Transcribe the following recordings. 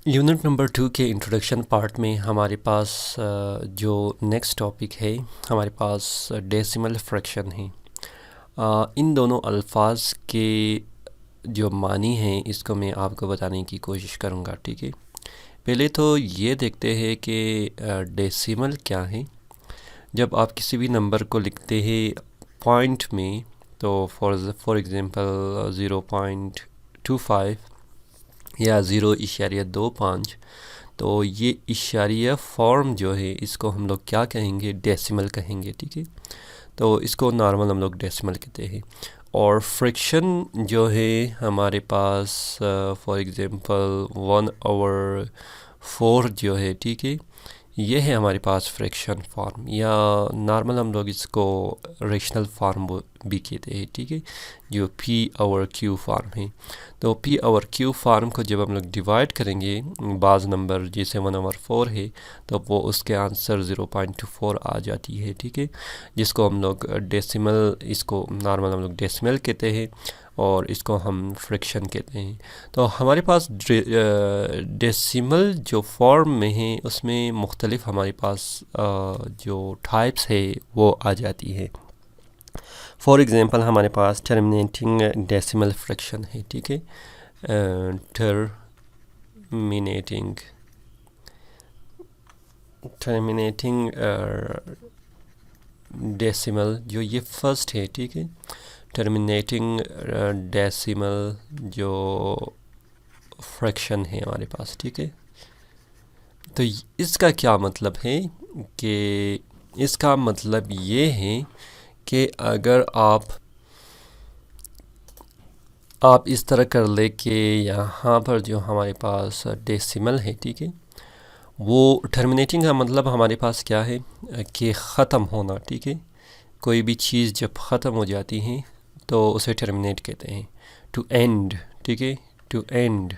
Unit number 2 के introduction part में हमारे पास जो नेक्स्ट टॉपिक है हमारे पास डेसिमल फ्रैक्शन है। इन दोनों अल्फाज के जो मानी हैं इसको मैं आपको बताने की कोशिश करूँगा। ठीक है, पहले तो ये देखते हैं कि डेसिमल क्या है। जब आप किसी भी नंबर को लिखते हैं पॉइंट में, तो फॉर एग्ज़ाम्पल 0.25 या 0.25, तो ये इशारिया फॉर्म जो है इसको हम लोग क्या कहेंगे, डेसिमल कहेंगे। ठीक है, तो इसको नॉर्मल हम लोग डेसिमल कहते हैं। और फ्रैक्शन जो है हमारे पास फॉर एग्ज़ाम्पल 1/4 जो है, ठीक है, ये है हमारे पास फ्रैक्शन फॉर्म, या नॉर्मल हम लोग इसको रेशनल फॉर्म भी कहते हैं। ठीक है, जो p/q फॉर्म है। तो p/q फॉर्म को जब हम लोग डिवाइड करेंगे बाज़ नंबर जैसे 1/4 है, तो वो उसके आंसर 0.24 आ जाती है। ठीक है, जिसको हम लोग डेसिमल, इसको नॉर्मल हम लोग डेसिमल कहते हैं और इसको हम फ्रैक्शन कहते हैं। तो हमारे पास डेसिमल जो फॉर्म में है उसमें मुख्तलिफ हमारे पास जो टाइप्स है वो आ जाती है। फॉर एग्ज़ाम्पल हमारे पास टर्मिनेटिंग डेसिमल फ्रैक्शन है। ठीक है, टर्मिनेटिंग डेसिमल जो ये फर्स्ट है। ठीक है, टर्मिनेटिंग डेसिमल जो फ्रैक्शन है हमारे पास। ठीक है, तो इसका क्या मतलब है कि इसका मतलब ये है कि अगर आप इस तरह कर ले कि यहाँ पर जो हमारे पास डेसिमल है, ठीक है, वो टर्मिनेटिंग का मतलब हमारे पास क्या है कि ख़त्म होना। ठीक है, कोई भी चीज़ जब ख़त्म हो जाती है तो उसे टर्मिनेट कहते हैं, टू एंड। ठीक है, टू एंड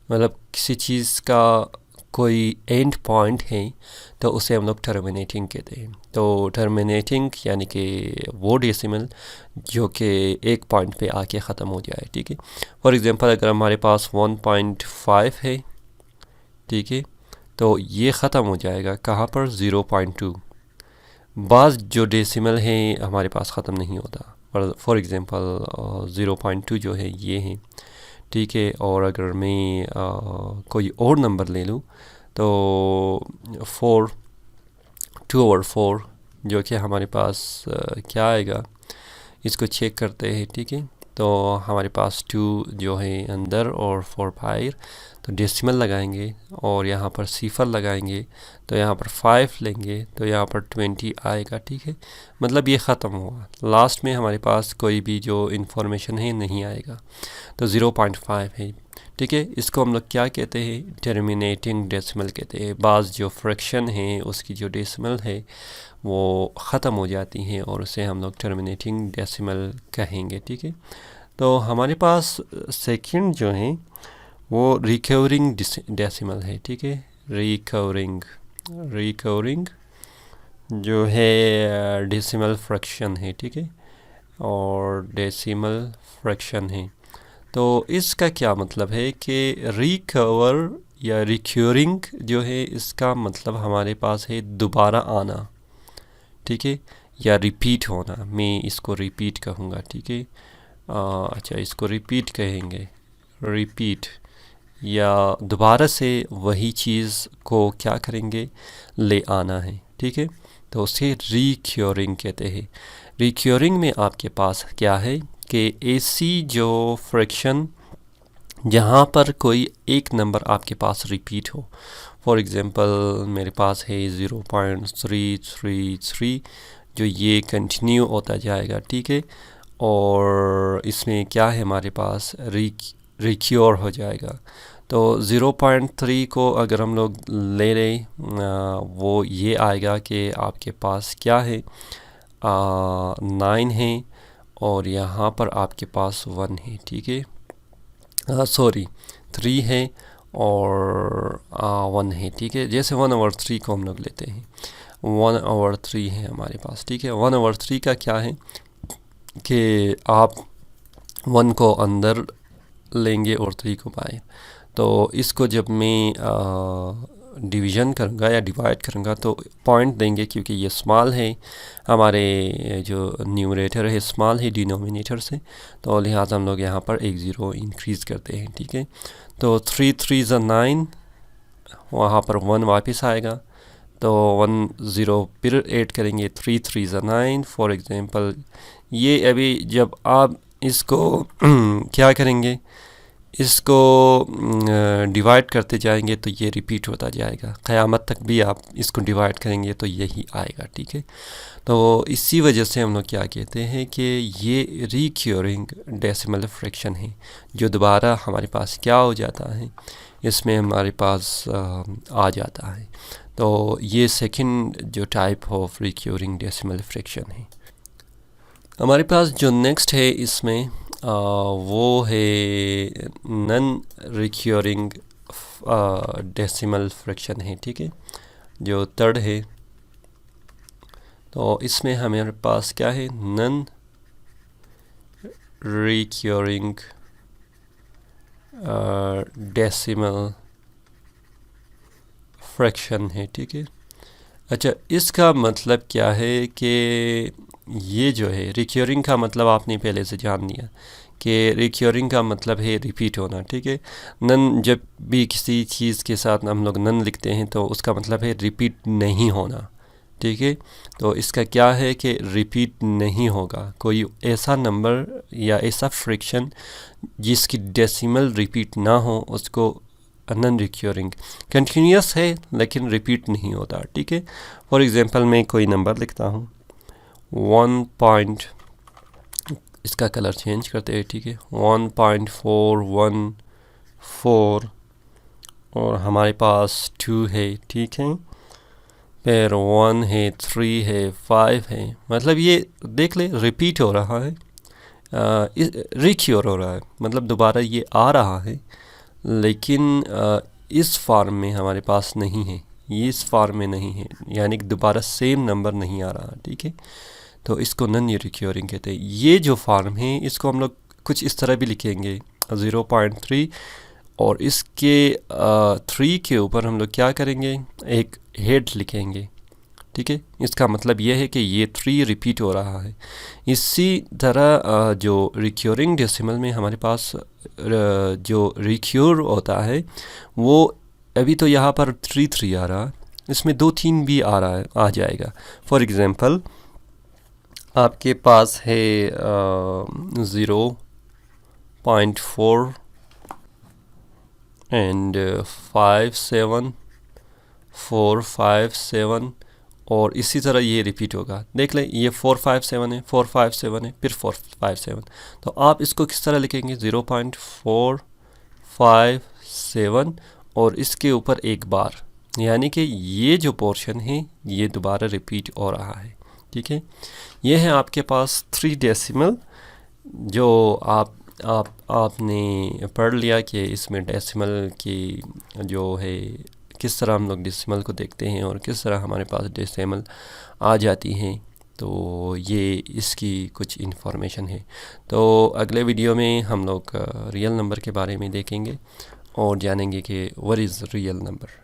मतलब किसी चीज़ का कोई एंड पॉइंट है तो उसे हम लोग टर्मिनेटिंग कहते हैं। तो टर्मिनेटिंग यानी कि वो डेसिमल जो कि एक पॉइंट पे आके ख़त्म हो जाए। ठीक है, फॉर एग्ज़ाम्पल अगर हमारे पास 1.5 है, ठीक है, तो ये ख़त्म हो जाएगा कहाँ पर, 0.2। बाज़ जो डेसिमल है हमारे पास ख़त्म नहीं होता, फॉर एग्ज़ाम्पल 0.2 जो है ये है। ठीक है, और अगर मैं कोई और नंबर ले लूँ तो 2/4 जो कि हमारे पास क्या आएगा, इसको चेक करते हैं। ठीक है, तो हमारे पास 2 जो है अंदर और 4 बाहर, तो डेसिमल लगाएंगे और यहाँ पर सिफर लगाएंगे, तो यहाँ पर 5 लेंगे तो यहाँ पर 20 आएगा। ठीक है, मतलब ये ख़त्म हुआ, लास्ट में हमारे पास कोई भी जो इन्फॉर्मेशन है नहीं आएगा, तो 0.5 है। ठीक है, इसको हम लोग क्या कहते हैं, टर्मिनेटिंग डेसिमल कहते हैं। बाज़ जो फ्रैक्शन है उसकी जो डेसिमल है वो ख़त्म हो जाती हैं और उसे हम लोग टर्मिनेटिंग डेसिमल कहेंगे। ठीक है, तो हमारे पास सेकंड जो है वो रिकवरिंग डेसिमल है। ठीक है, रिकवरिंग जो है डेसिमल फ्रैक्शन है। ठीक है, और डेसिमल फ्रैक्शन है। तो इसका क्या मतलब है कि रिकवर या रिक्योरिंग जो है इसका मतलब हमारे पास है दोबारा आना। ठीक है, या रिपीट होना, मैं इसको रिपीट कहूँगा। ठीक है, अच्छा इसको रिपीट कहेंगे, रिपीट, या दोबारा से वही चीज़ को क्या करेंगे, ले आना है। ठीक है, तो उसे रिक्योरिंग कहते हैं। रिक्योरिंग में आपके पास क्या है कि ऐसी जो फ्रैक्शन जहाँ पर कोई एक नंबर आपके पास रिपीट हो, फॉर एग्ज़ाम्पल मेरे पास है 0.333 जो ये कंटिन्यू होता जाएगा। ठीक है, और इसमें क्या है हमारे पास रिक्योर हो जाएगा। तो 0.3 को अगर हम लोग ले लें, वो ये आएगा कि आपके पास क्या है, 9 है और यहाँ पर आपके पास 1 है। ठीक है, सॉरी 3 है और 1 है। ठीक है, जैसे 1/3 को हम लोग लेते हैं, 1/3 है हमारे पास। ठीक है, 1/3 का क्या है कि आप 1 को अंदर लेंगे और 3 को बाहर, तो इसको जब मैं डिवीज़न करूँगा या डिवाइड करूँगा तो पॉइंट देंगे, क्योंकि ये स्मॉल है, हमारे जो न्यूमरेटर है स्मॉल है डिनोमिनेटर से, तो लिहाजा हम लोग यहाँ पर एक ज़ीरो इंक्रीज़ करते हैं। ठीक है, तो 3 3 9, वहाँ पर 1 वापस आएगा, तो 1 0 फिर ऐड करेंगे, 3 3 9 फॉर एग्ज़ाम्पल। ये अभी जब आप इसको क्या करेंगे, इसको डिवाइड करते जाएंगे तो ये रिपीट होता जाएगा, क़यामत तक भी आप इसको डिवाइड करेंगे तो यही आएगा। ठीक है, तो इसी वजह से हम लोग क्या कहते हैं कि ये रिक्योरिंग डेसिमल फ्रैक्शन है, जो दोबारा हमारे पास क्या हो जाता है, इसमें हमारे पास आ जाता है। तो ये सेकंड जो type of recurring decimal fraction है। हमारे पास जो नेक्स्ट है इसमें वो है नॉन रिक्योरिंग डेसिमल फ्रैक्शन है। ठीक है, जो थर्ड है, तो इसमें हमारे पास क्या है, नॉन रिक्योरिंग डेसिमल फ्रैक्शन है। ठीक है, अच्छा, इसका मतलब क्या है कि ये जो है रिक्योरिंग का मतलब आपने पहले से जान लिया कि रिक्योरिंग का मतलब है रिपीट होना। ठीक है, नन जब भी किसी चीज़ के साथ हम लोग नन लिखते हैं तो उसका मतलब है रिपीट नहीं होना। ठीक है, तो इसका क्या है कि रिपीट नहीं होगा, कोई ऐसा नंबर या ऐसा फ्रैक्शन जिसकी डेसिमल रिपीट ना हो उसको नॉन रिक्योरिंग, कंटिन्यूस है लेकिन रिपीट नहीं होता। ठीक है, फॉर एग्ज़ाम्पल मैं कोई नंबर लिखता हूँ 1. इसका कलर चेंज करते हैं। ठीक है, 1.414 और हमारे पास 2 है। ठीक है, फिर 1 है, 3 है, 5 है, मतलब ये देख ले रिपीट हो रहा है, रिक्योर हो रहा है, मतलब दोबारा ये आ रहा है, लेकिन इस फॉर्म में हमारे पास नहीं है, ये इस फॉर्म में नहीं है, यानी कि दोबारा सेम नंबर नहीं आ रहा। ठीक है, तो इसको नॉन रिक्योरिंग कहते हैं। ये जो फॉर्म है इसको हम लोग कुछ इस तरह भी लिखेंगे 0.3, और इसके 3 के ऊपर हम लोग क्या करेंगे, एक हेड लिखेंगे। ठीक है, इसका मतलब ये है कि ये 3 रिपीट हो रहा है। इसी तरह जो रिक्योरिंग डेसिमल में हमारे पास जो रिक्योर होता है वो अभी तो यहाँ पर 3 3 आ रहा है, इसमें 2 3 भी आ रहा है, आ जाएगा। फॉर एग्ज़ाम्पल आपके पास है 0.4 एंड 57457, और इसी तरह ये रिपीट होगा। देख लें, ये 457 है, 457 है, फिर 457, तो आप इसको किस तरह लिखेंगे, 0.457 और इसके ऊपर एक बार, यानी कि ये जो पोर्शन है ये दोबारा रिपीट हो रहा है। ठीक है, ये है आपके पास 3 डेसिमल जो आपने पढ़ लिया कि इसमें डेसिमल की जो है किस तरह हम लोग डेसिमल को देखते हैं और किस तरह हमारे पास डेसिमल आ जाती हैं। तो ये इसकी कुछ इन्फॉर्मेशन है। तो अगले वीडियो में हम लोग रियल नंबर के बारे में देखेंगे और जानेंगे कि व्हाट इज़ रियल नंबर।